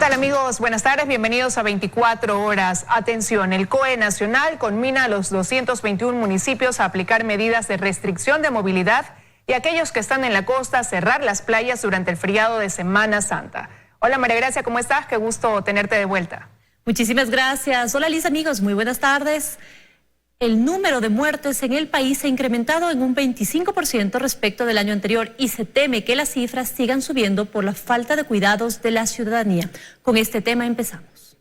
tal, amigos? Buenas tardes, bienvenidos a 24 horas. Atención, el COE Nacional conmina a los 221 municipios a aplicar medidas de restricción de movilidad y a aquellos que están en la costa a cerrar las playas durante el feriado de Semana Santa. Hola María Gracia, ¿cómo estás? Qué gusto tenerte de vuelta. Muchísimas gracias. Hola Liz, amigos, muy buenas tardes. El número de muertes en el país se ha incrementado en un 25% respecto del año anterior y se teme que las cifras sigan subiendo por la falta de cuidados de la ciudadanía. Con este tema empezamos.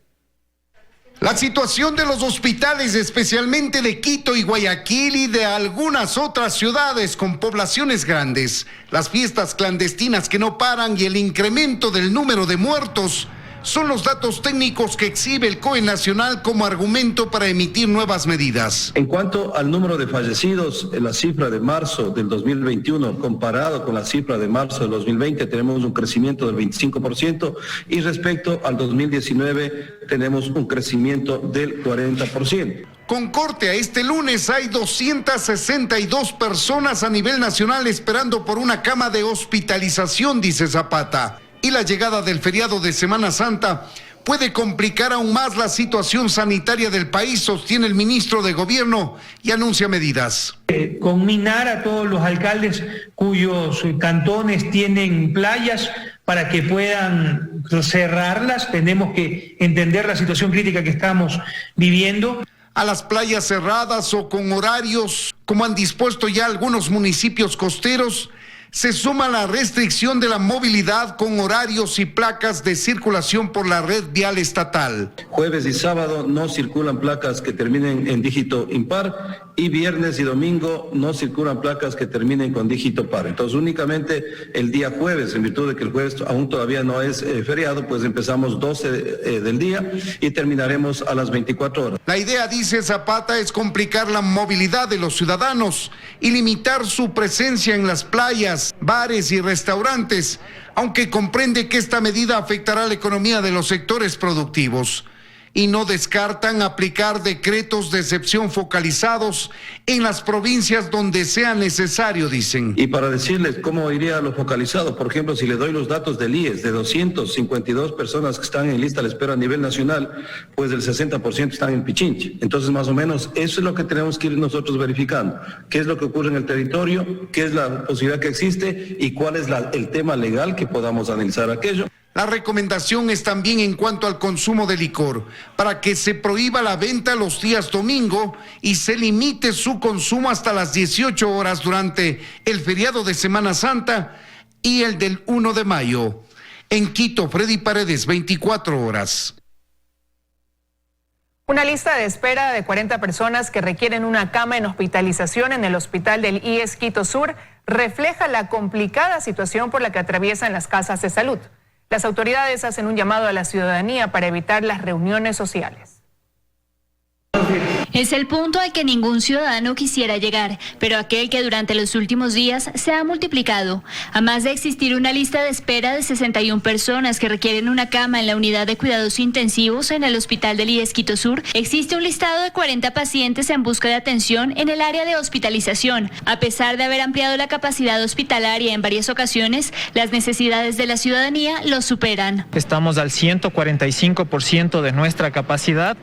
La situación de los hospitales, especialmente de Quito y Guayaquil y de algunas otras ciudades con poblaciones grandes, las fiestas clandestinas que no paran y el incremento del número de muertos, son los datos técnicos que exhibe el COE Nacional como argumento para emitir nuevas medidas. En cuanto al número de fallecidos, en la cifra de marzo del 2021 comparado con la cifra de marzo del 2020 tenemos un crecimiento del 25% y respecto al 2019 tenemos un crecimiento del 40%. Con corte a este lunes hay 262 personas a nivel nacional esperando por una cama de hospitalización, dice Zapata. Y la llegada del feriado de Semana Santa puede complicar aún más la situación sanitaria del país, sostiene el ministro de Gobierno y anuncia medidas. Conminar a todos los alcaldes cuyos cantones tienen playas para que puedan cerrarlas. Tenemos que entender la situación crítica que estamos viviendo. A las playas cerradas o con horarios, como han dispuesto ya algunos municipios costeros, se suma la restricción de la movilidad con horarios y placas de circulación por la red vial estatal. Jueves y sábado no circulan placas que terminen en dígito impar y viernes y domingo no circulan placas que terminen con dígito par. Entonces únicamente el día jueves, en virtud de que el jueves aún todavía no es feriado, pues empezamos 12 del día y terminaremos a las 24 horas. La idea, dice Zapata, es complicar la movilidad de los ciudadanos y limitar su presencia en las playas, bares y restaurantes, aunque comprende que esta medida afectará la economía de los sectores productivos. Y no descartan aplicar decretos de excepción focalizados en las provincias donde sea necesario, dicen. Y para decirles cómo iría lo focalizado, por ejemplo, si le doy los datos del IES, de 252 personas que están en lista de espera a nivel nacional, pues el 60% están en Pichinche. Entonces, más o menos, eso es lo que tenemos que ir nosotros verificando. ¿Qué es lo que ocurre en el territorio? ¿Qué es la posibilidad que existe? ¿Y cuál es el tema legal que podamos analizar aquello? La recomendación es también en cuanto al consumo de licor, para que se prohíba la venta los días domingo y se limite su consumo hasta las 18 horas durante el feriado de Semana Santa y el del 1 de mayo. En Quito, Freddy Paredes, 24 horas. Una lista de espera de 40 personas que requieren una cama en hospitalización en el hospital del IES Quito Sur refleja la complicada situación por la que atraviesan las casas de salud. Las autoridades hacen un llamado a la ciudadanía para evitar las reuniones sociales. Es el punto al que ningún ciudadano quisiera llegar, pero aquel que durante los últimos días se ha multiplicado. A más de existir una lista de espera de 61 personas que requieren una cama en la unidad de cuidados intensivos en el hospital del IES Quito Sur, existe un listado de 40 pacientes en busca de atención en el área de hospitalización. A pesar de haber ampliado la capacidad hospitalaria en varias ocasiones, las necesidades de la ciudadanía los superan. Estamos al 145% de nuestra capacidad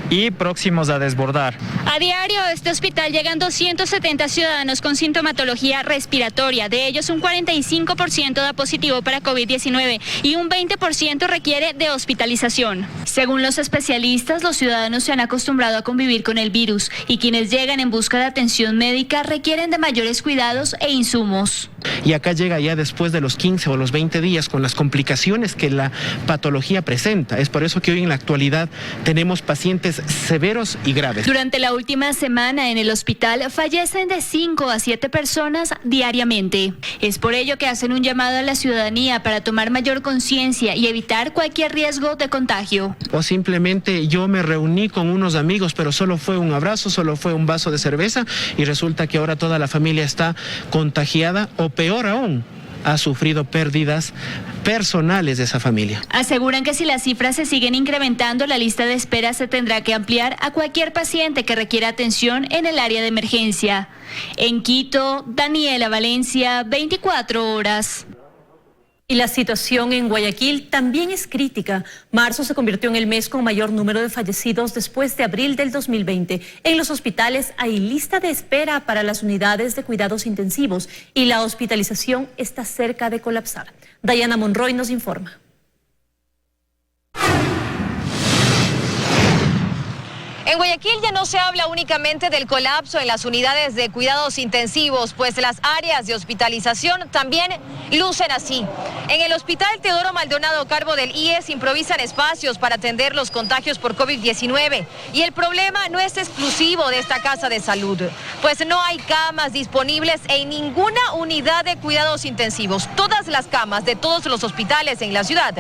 y próximos a desbordar. A diario a este hospital llegan 270 ciudadanos con sintomatología respiratoria. De ellos, un 45% da positivo para COVID-19 y un 20% requiere de hospitalización. Según los especialistas, los ciudadanos se han acostumbrado a convivir con el virus y quienes llegan en busca de atención médica requieren de mayores cuidados e insumos. Y acá llega ya después de los 15 o los 20 días con las complicaciones que la patología presenta. Es por eso que hoy en la actualidad tenemos pacientes severos y graves. Durante la última semana en el hospital fallecen de 5 a 7 personas diariamente. Es por ello que hacen un llamado a la ciudadanía para tomar mayor conciencia y evitar cualquier riesgo de contagio. O simplemente yo me reuní con unos amigos, pero solo fue un abrazo, solo fue un vaso de cerveza y resulta que ahora toda la familia está contagiada o peor aún, ha sufrido pérdidas personales de esa familia. Aseguran que si las cifras se siguen incrementando, la lista de espera se tendrá que ampliar a cualquier paciente que requiera atención en el área de emergencia. En Quito, Daniela Valencia, 24 horas. Y la situación en Guayaquil también es crítica. Marzo se convirtió en el mes con mayor número de fallecidos después de abril del 2020. En los hospitales hay lista de espera para las unidades de cuidados intensivos y la hospitalización está cerca de colapsar. Dayana Monroy nos informa. En Guayaquil ya no se habla únicamente del colapso en las unidades de cuidados intensivos, pues las áreas de hospitalización también lucen así. En el Hospital Teodoro Maldonado Carbo del IES improvisan espacios para atender los contagios por COVID-19. Y el problema no es exclusivo de esta casa de salud, pues no hay camas disponibles en ninguna unidad de cuidados intensivos. Todas las camas de todos los hospitales en la ciudad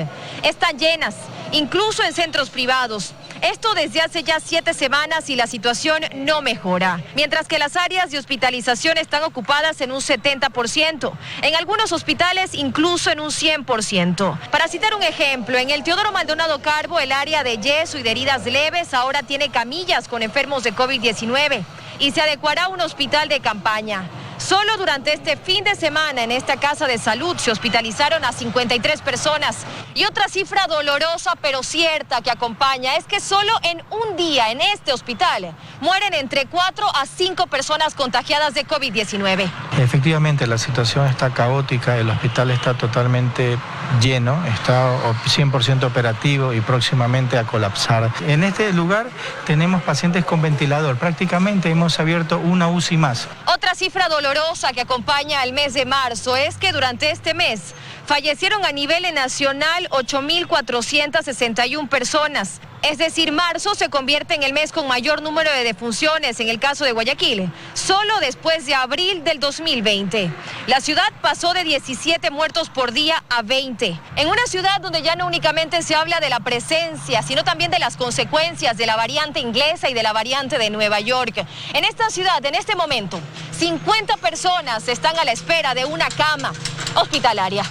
están llenas, incluso en centros privados. Esto desde hace ya 7 semanas y la situación no mejora. Mientras que las áreas de hospitalización están ocupadas en un 70%, en algunos hospitales incluso en un 100%. Para citar un ejemplo, en el Teodoro Maldonado Carbo, el área de yeso y de heridas leves ahora tiene camillas con enfermos de COVID-19 y se adecuará a un hospital de campaña. Solo durante este fin de semana en esta casa de salud se hospitalizaron a 53 personas. Y otra cifra dolorosa pero cierta que acompaña es que solo en un día en este hospital mueren entre 4 a 5 personas contagiadas de COVID-19. Efectivamente, la situación está caótica, el hospital está totalmente lleno, está 100% operativo y próximamente a colapsar. En este lugar tenemos pacientes con ventilador, prácticamente hemos abierto una UCI más. Otra cifra dolorosa que acompaña al mes de marzo es que durante este mes fallecieron a nivel nacional 8.461 personas. Es decir, marzo se convierte en el mes con mayor número de defunciones en el caso de Guayaquil, solo después de abril del 2020. La ciudad pasó de 17 muertos por día a 20. En una ciudad donde ya no únicamente se habla de la presencia, sino también de las consecuencias de la variante inglesa y de la variante de Nueva York. En esta ciudad, en este momento, 50 personas están a la espera de una cama hospitalaria.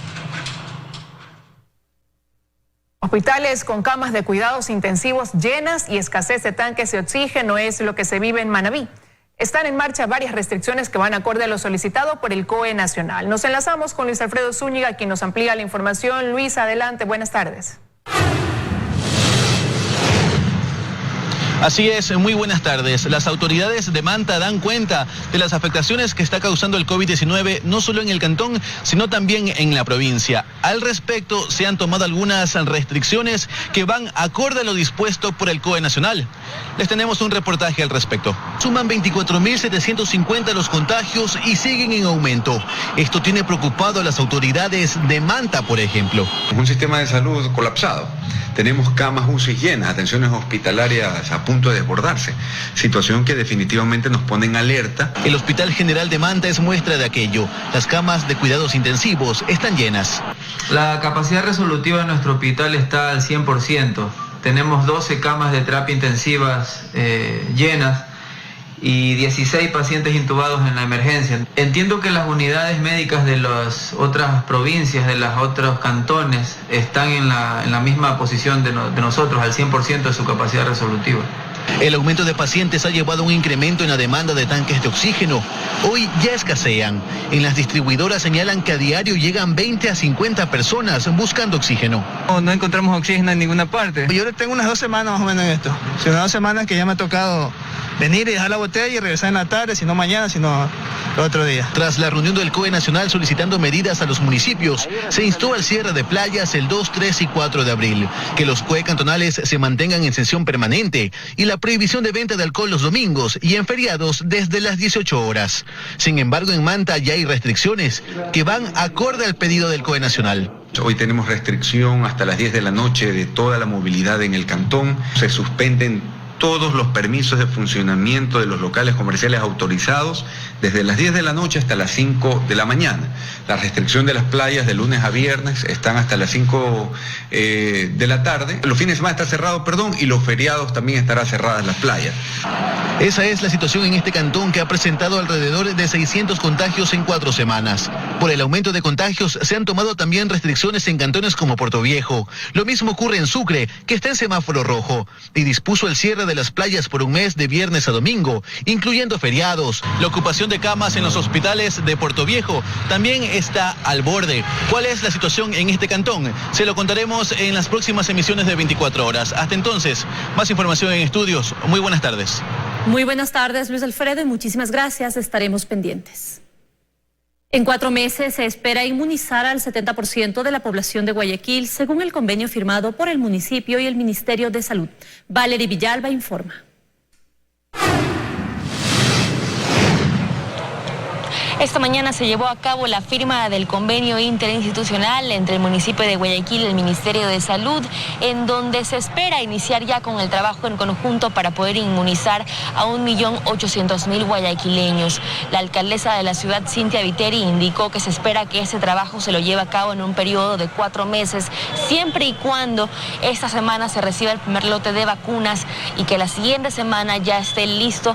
Hospitales con camas de cuidados intensivos llenas y escasez de tanques de oxígeno es lo que se vive en Manabí. Están en marcha varias restricciones que van acorde a lo solicitado por el COE Nacional. Nos enlazamos con Luis Alfredo Zúñiga, quien nos amplía la información. Luis, adelante, buenas tardes. Así es, muy buenas tardes. Las autoridades de Manta dan cuenta de las afectaciones que está causando el COVID-19, no solo en el cantón, sino también en la provincia. Al respecto, se han tomado algunas restricciones que van acorde a lo dispuesto por el COE Nacional. Les tenemos un reportaje al respecto. Suman 24.750 los contagios y siguen en aumento. Esto tiene preocupado a las autoridades de Manta, por ejemplo. Un sistema de salud colapsado. Tenemos camas UCI llenas, atenciones hospitalarias a punto de desbordarse, situación que definitivamente nos pone en alerta. El Hospital General de Manta es muestra de aquello. Las camas de cuidados intensivos están llenas. La capacidad resolutiva de nuestro hospital está al 100%. Tenemos 12 camas de terapia intensivas llenas y 16 pacientes intubados en la emergencia. Entiendo que las unidades médicas de las otras provincias, de los otros cantones, están en la misma posición de nosotros, al 100% de su capacidad resolutiva. El aumento de pacientes ha llevado a un incremento en la demanda de tanques de oxígeno. Hoy ya escasean. En las distribuidoras señalan que a diario llegan 20 a 50 personas buscando oxígeno. No encontramos oxígeno en ninguna parte. Yo tengo unas 2 semanas más o menos en esto. Unas 2 semanas que ya me ha tocado venir y dejar la botella y regresar en la tarde, si no mañana, sino el otro día. Tras la reunión del COE Nacional solicitando medidas a los municipios, se instó al cierre de playas el 2, 3 y 4 de abril, que los COE cantonales se mantengan en sesión permanente y la prohibición de venta de alcohol los domingos y en feriados desde las 18 horas. Sin embargo, en Manta ya hay restricciones que van acorde al pedido del COE Nacional. Hoy tenemos restricción hasta las 10 de la noche de toda la movilidad en el cantón. Se suspenden todos los permisos de funcionamiento de los locales comerciales autorizados desde las 10 de la noche hasta las 5 de la mañana. La restricción de las playas de lunes a viernes están hasta las 5 de la tarde. Los fines de semana está cerrado, y los feriados también estarán cerradas las playas. Esa es la situación en este cantón, que ha presentado alrededor de 600 contagios en 4 semanas. Por el aumento de contagios se han tomado también restricciones en cantones como Puerto Viejo. Lo mismo ocurre en Sucre, que está en semáforo rojo, y dispuso el cierre de de las playas por un mes de viernes a domingo, incluyendo feriados. La ocupación de camas en los hospitales de Puerto Viejo también está al borde. ¿Cuál es la situación en este cantón? Se lo contaremos en las próximas emisiones de 24 horas. Hasta entonces, más información en estudios. Muy buenas tardes. Muy buenas tardes, Luis Alfredo, y muchísimas gracias. Estaremos pendientes. En 4 meses se espera inmunizar al 70% de la población de Guayaquil, según el convenio firmado por el municipio y el Ministerio de Salud. Valery Villalba informa. Esta mañana se llevó a cabo la firma del convenio interinstitucional entre el municipio de Guayaquil y el Ministerio de Salud, en donde se espera iniciar ya con el trabajo en conjunto para poder inmunizar a 1.800.000 guayaquileños. La alcaldesa de la ciudad, Cintia Viteri, indicó que se espera que ese trabajo se lo lleve a cabo en un periodo de 4 meses, siempre y cuando esta semana se reciba el primer lote de vacunas y que la siguiente semana ya esté listo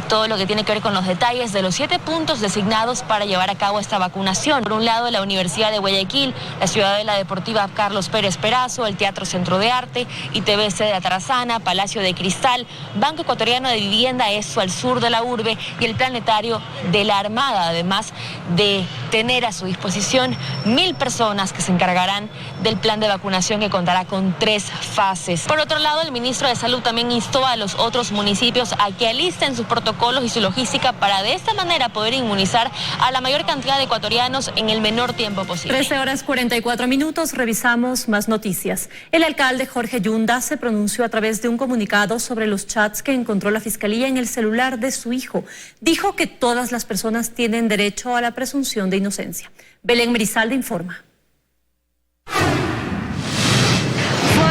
todo lo que tiene que ver con los detalles de los 7 puntos designados para llevar a cabo esta vacunación. Por un lado, la Universidad de Guayaquil, la Ciudadela Deportiva Carlos Pérez Perazo, el Teatro Centro de Arte, ITBC de Atrazana, Palacio de Cristal, Banco Ecuatoriano de Vivienda, eso al sur de la urbe, y el Planetario de la Armada, además de tener a su disposición 1.000 personas que se encargarán del plan de vacunación que contará con 3 fases. Por otro lado, el ministro de Salud también instó a los otros municipios a que alisten sus protocolos y su logística para de esta manera poder inmunizar a la mayor cantidad de ecuatorianos en el menor tiempo posible. 13:44. Revisamos más noticias. El alcalde Jorge Yunda se pronunció a través de un comunicado sobre los chats que encontró la Fiscalía en el celular de su hijo. Dijo que todas las personas tienen derecho a la presunción de inocencia. Belén Merizalde informa.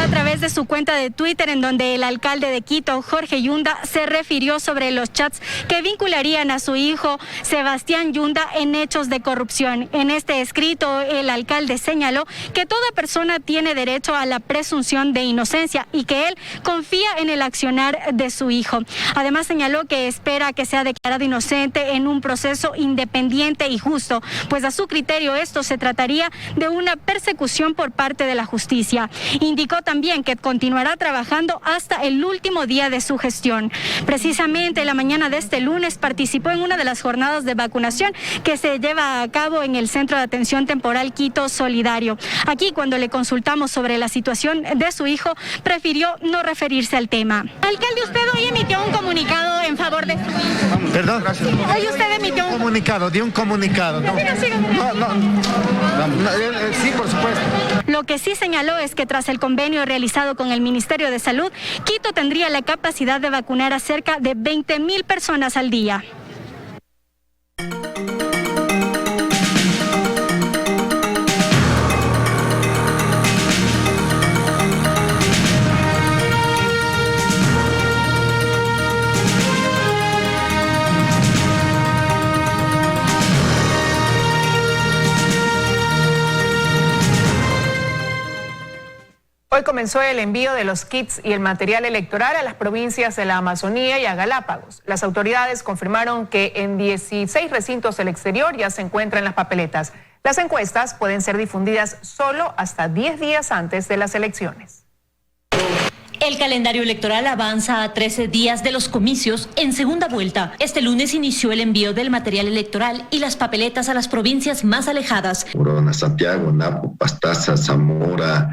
A través de su cuenta de Twitter, en donde el alcalde de Quito, Jorge Yunda, se refirió sobre los chats que vincularían a su hijo Sebastián Yunda en hechos de corrupción. En este escrito, el alcalde señaló que toda persona tiene derecho a la presunción de inocencia y que él confía en el accionar de su hijo. Además, señaló que espera que sea declarado inocente en un proceso independiente y justo, pues a su criterio esto se trataría de una persecución por parte de la justicia. Indicó también que continuará trabajando hasta el último día de su gestión. Precisamente la mañana de este lunes participó en una de las jornadas de vacunación que se lleva a cabo en el Centro de Atención Temporal Quito Solidario. Aquí, cuando le consultamos sobre la situación de su hijo, prefirió no referirse al tema. Alcalde, usted hoy emitió un comunicado en favor de su hijo. Perdón. Hoy usted emitió un comunicado, dio un comunicado. No. Sí, por supuesto. Lo que sí señaló es que tras el convenio realizado con el Ministerio de Salud, Quito tendría la capacidad de vacunar a cerca de 20.000 personas al día. Hoy comenzó el envío de los kits y el material electoral a las provincias de la Amazonía y a Galápagos. Las autoridades confirmaron que en 16 recintos del exterior ya se encuentran las papeletas. Las encuestas pueden ser difundidas solo hasta 10 días antes de las elecciones. El calendario electoral avanza a 13 días de los comicios en segunda vuelta. Este lunes inició el envío del material electoral y las papeletas a las provincias más alejadas. Morona, Santiago, Napo, Pastaza, Zamora,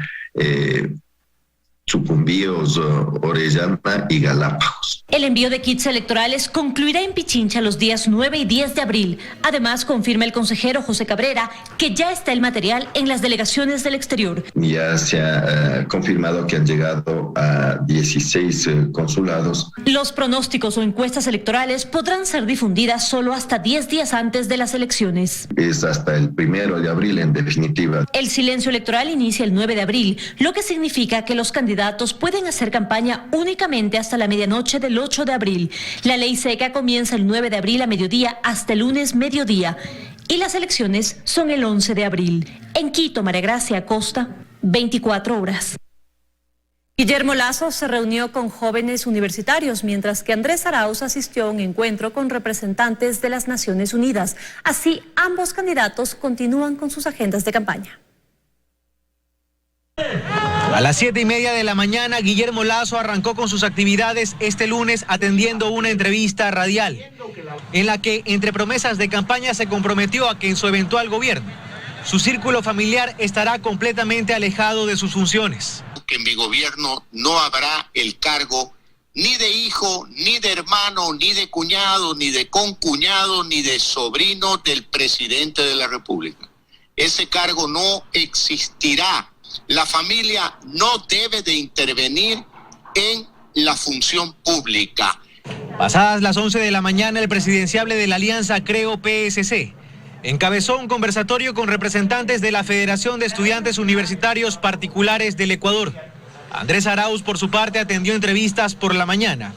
Sucumbíos, Orellana y Galápagos. El envío de kits electorales concluirá en Pichincha los días 9 y 10 de abril. Además, confirma el consejero José Cabrera que ya está el material en las delegaciones del exterior. Ya se ha confirmado que han llegado a 16 consulados. Los pronósticos o encuestas electorales podrán ser difundidas solo hasta 10 días antes de las elecciones. Es hasta el 1 de abril en definitiva. El silencio electoral inicia el 9 de abril, lo que significa que los candidatos pueden hacer campaña únicamente hasta la medianoche del 8 de abril. La ley seca comienza el 9 de abril a mediodía hasta el lunes mediodía y las elecciones son el 11 de abril. En Quito, María Gracia Acosta, 24 horas. Guillermo Lasso se reunió con jóvenes universitarios, mientras que Andrés Arauz asistió a un encuentro con representantes de las Naciones Unidas. Así, ambos candidatos continúan con sus agendas de campaña. A las 7:30 de la mañana, Guillermo Lasso arrancó con sus actividades este lunes atendiendo una entrevista radial, en la que, entre promesas de campaña, se comprometió a que en su eventual gobierno, su círculo familiar estará completamente alejado de sus funciones. Que en mi gobierno no habrá el cargo ni de hijo, ni de hermano, ni de cuñado, ni de concuñado, ni de sobrino del presidente de la República. Ese cargo no existirá. La familia no debe de intervenir en la función pública. Pasadas las 11 de la mañana, el presidenciable de la Alianza Creo-PSC encabezó un conversatorio con representantes de la Federación de Estudiantes Universitarios Particulares del Ecuador. Andrés Arauz, por su parte, atendió entrevistas por la mañana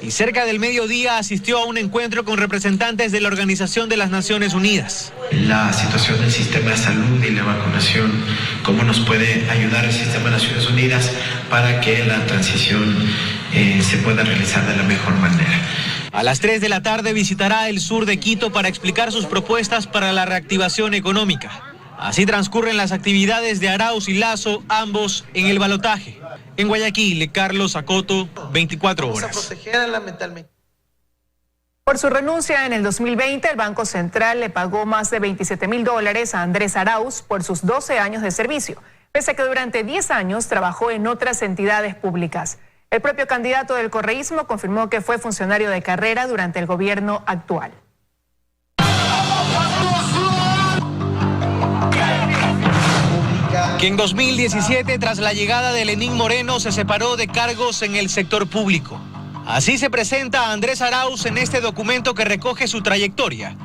y cerca del mediodía asistió a un encuentro con representantes de la Organización de las Naciones Unidas. La situación del sistema de salud y la vacunación, cómo nos puede ayudar el sistema de Naciones Unidas para que la transición se pueda realizar de la mejor manera. A las 3 de la tarde visitará el sur de Quito para explicar sus propuestas para la reactivación económica. Así transcurren las actividades de Arauz y Lasso, ambos en el balotaje. En Guayaquil, Carlos Acoto, 24 horas. Por su renuncia en el 2020, el Banco Central le pagó más de $27.000 a Andrés Arauz por sus 12 años de servicio, pese a que durante 10 años trabajó en otras entidades públicas. El propio candidato del correísmo confirmó que fue funcionario de carrera durante el gobierno actual. Que en 2017, tras la llegada de Lenín Moreno, se separó de cargos en el sector público. Así se presenta a Andrés Arauz en este documento que recoge su trayectoria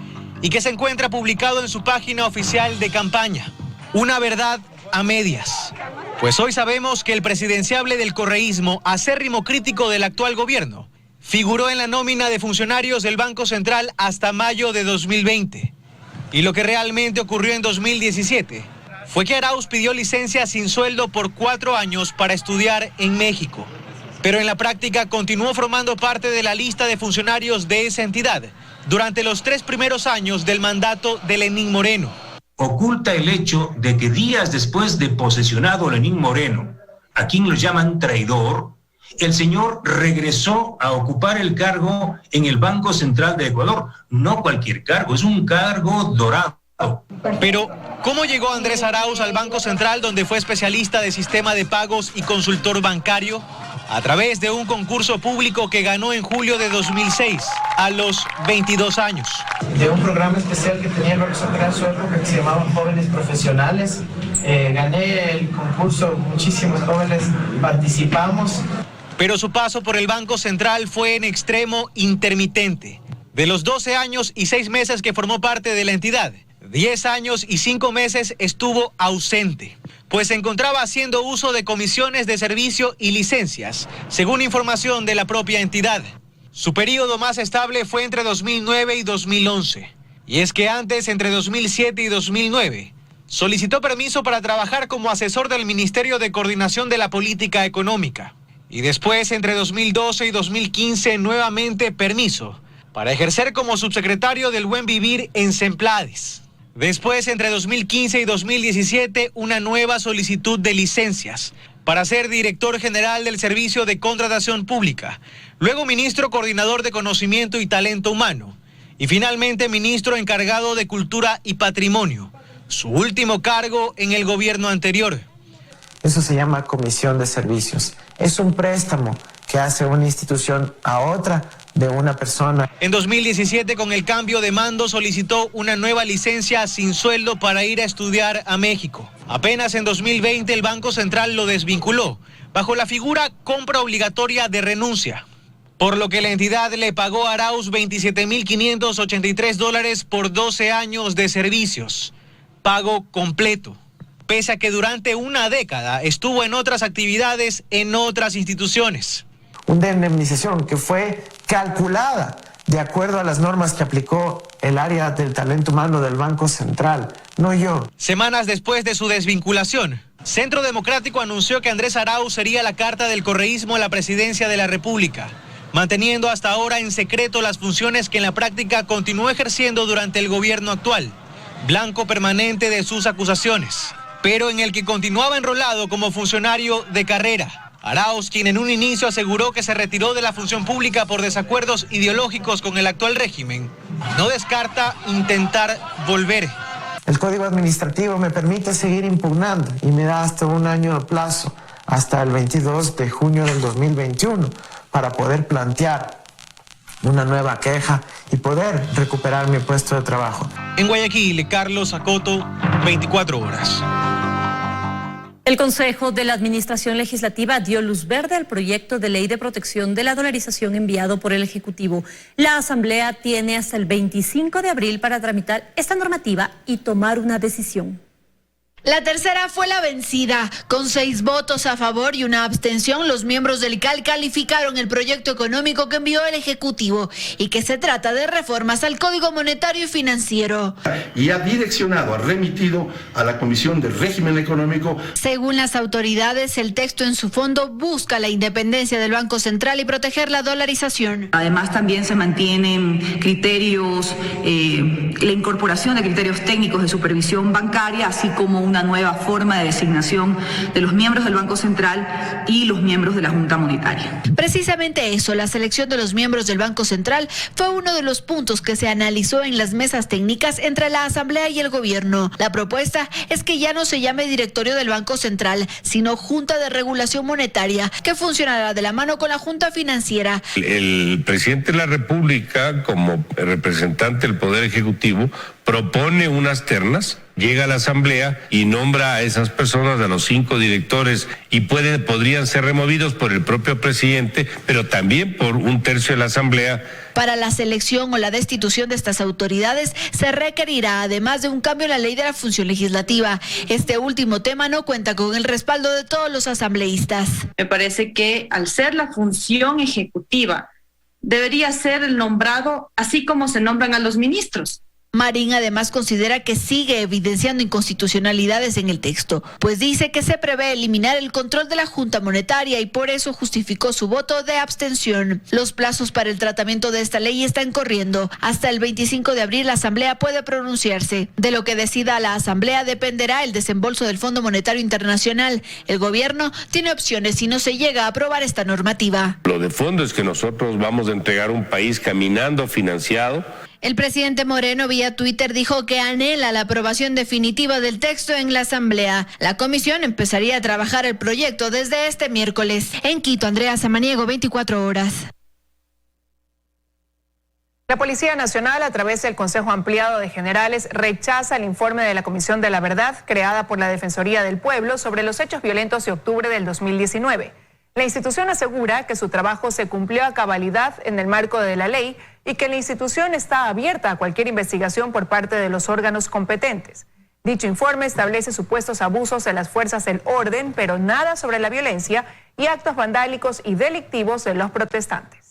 y que se encuentra publicado en su página oficial de campaña. Una verdad a medias. Pues hoy sabemos que el presidenciable del correísmo, acérrimo crítico del actual gobierno, figuró en la nómina de funcionarios del Banco Central hasta mayo de 2020. Y lo que realmente ocurrió en 2017 fue que Arauz pidió licencia sin sueldo por 4 años para estudiar en México. Pero en la práctica continuó formando parte de la lista de funcionarios de esa entidad durante los 3 primeros años del mandato de Lenín Moreno. Oculta el hecho de que días después de posesionado Lenín Moreno, a quien lo llaman traidor, el señor regresó a ocupar el cargo en el Banco Central de Ecuador. No cualquier cargo, es un cargo dorado. Pero, ¿cómo llegó Andrés Arauz al Banco Central, donde fue especialista de sistema de pagos y consultor bancario? A través de un concurso público que ganó en julio de 2006, a los 22 años. De un programa especial que tenía el Banco Central en su época que se llamaba Jóvenes Profesionales. Gané el concurso, muchísimos jóvenes participamos. Pero su paso por el Banco Central fue en extremo intermitente. De los 12 años y 6 meses que formó parte de la entidad, 10 años y 5 meses estuvo ausente, pues se encontraba haciendo uso de comisiones de servicio y licencias, según información de la propia entidad. Su periodo más estable fue entre 2009 y 2011. Y es que antes, entre 2007 y 2009, solicitó permiso para trabajar como asesor del Ministerio de Coordinación de la Política Económica. Y después, entre 2012 y 2015, nuevamente permiso para ejercer como subsecretario del Buen Vivir en Semplades. Después, entre 2015 y 2017, una nueva solicitud de licencias para ser director general del Servicio de Contratación Pública, luego ministro coordinador de Conocimiento y Talento Humano, y finalmente ministro encargado de Cultura y Patrimonio, su último cargo en el gobierno anterior. Eso se llama comisión de servicios. Es un préstamo que hace una institución a otra de una persona. En 2017, con el cambio de mando, solicitó una nueva licencia sin sueldo para ir a estudiar a México. Apenas en 2020, el Banco Central lo desvinculó bajo la figura compra obligatoria de renuncia, por lo que la entidad le pagó a Arauz $27.583 por 12 años de servicios, pago completo, pese a que durante una década estuvo en otras actividades en otras instituciones. Una indemnización que fue calculada de acuerdo a las normas que aplicó el área del talento humano del Banco Central, no yo. Semanas después de su desvinculación, Centro Democrático anunció que Andrés Arauz sería la carta del correísmo a la presidencia de la República, manteniendo hasta ahora en secreto las funciones que en la práctica continuó ejerciendo durante el gobierno actual, blanco permanente de sus acusaciones. pero en el que continuaba enrolado como funcionario de carrera. Arauz, quien en un inicio aseguró que se retiró de la función pública por desacuerdos ideológicos con el actual régimen, no descarta intentar volver. El Código Administrativo me permite seguir impugnando y me da hasta un año de plazo, hasta el 22 de junio del 2021, para poder plantear una nueva queja y poder recuperar mi puesto de trabajo. En Guayaquil, Carlos Acoto, 24 horas. El Consejo de la Administración Legislativa dio luz verde al proyecto de ley de protección de la dolarización enviado por el Ejecutivo. La Asamblea tiene hasta el 25 de abril para tramitar esta normativa y tomar una decisión. La tercera fue la vencida. Con 6 votos a favor y una abstención, los miembros del CAL calificaron el proyecto económico que envió el Ejecutivo y que se trata de reformas al Código Monetario y Financiero. Y ha direccionado, ha remitido a la Comisión del Régimen Económico. Según las autoridades, el texto en su fondo busca la independencia del Banco Central y proteger la dolarización. Además, también se mantienen criterios, la incorporación de criterios técnicos de supervisión bancaria, así como una nueva forma de designación de los miembros del Banco Central y los miembros de la Junta Monetaria. Precisamente eso, la selección de los miembros del Banco Central fue uno de los puntos que se analizó en las mesas técnicas entre la Asamblea y el Gobierno. La propuesta es que ya no se llame directorio del Banco Central, sino Junta de Regulación Monetaria, que funcionará de la mano con la Junta Financiera. El presidente de la República, como representante del Poder Ejecutivo, propone unas ternas, llega a la Asamblea y nombra a esas personas, a los 5 directores, y podrían ser removidos por el propio presidente, pero también por 1/3 de la Asamblea. Para la selección o la destitución de estas autoridades se requerirá, además de un cambio en la ley de la función legislativa. Este último tema no cuenta con el respaldo de todos los asambleístas. Me parece que al ser la función ejecutiva, debería ser el nombrado así como se nombran a los ministros. Marín además considera que sigue evidenciando inconstitucionalidades en el texto, pues dice que se prevé eliminar el control de la Junta Monetaria y por eso justificó su voto de abstención. Los plazos para el tratamiento de esta ley están corriendo. Hasta el 25 de abril la Asamblea puede pronunciarse. De lo que decida la Asamblea dependerá el desembolso del Fondo Monetario Internacional. El gobierno tiene opciones si no se llega a aprobar esta normativa. Lo de fondo es que nosotros vamos a entregar un país caminando, financiado. El presidente Moreno vía Twitter dijo que anhela la aprobación definitiva del texto en la Asamblea. La comisión empezaría a trabajar el proyecto desde este miércoles. En Quito, Andrea Samaniego, 24 horas. La Policía Nacional, a través del Consejo Ampliado de Generales, rechaza el informe de la Comisión de la Verdad creada por la Defensoría del Pueblo sobre los hechos violentos de octubre del 2019. La institución asegura que su trabajo se cumplió a cabalidad en el marco de la ley y que la institución está abierta a cualquier investigación por parte de los órganos competentes. Dicho informe establece supuestos abusos de las fuerzas del orden, pero nada sobre la violencia y actos vandálicos y delictivos de los protestantes.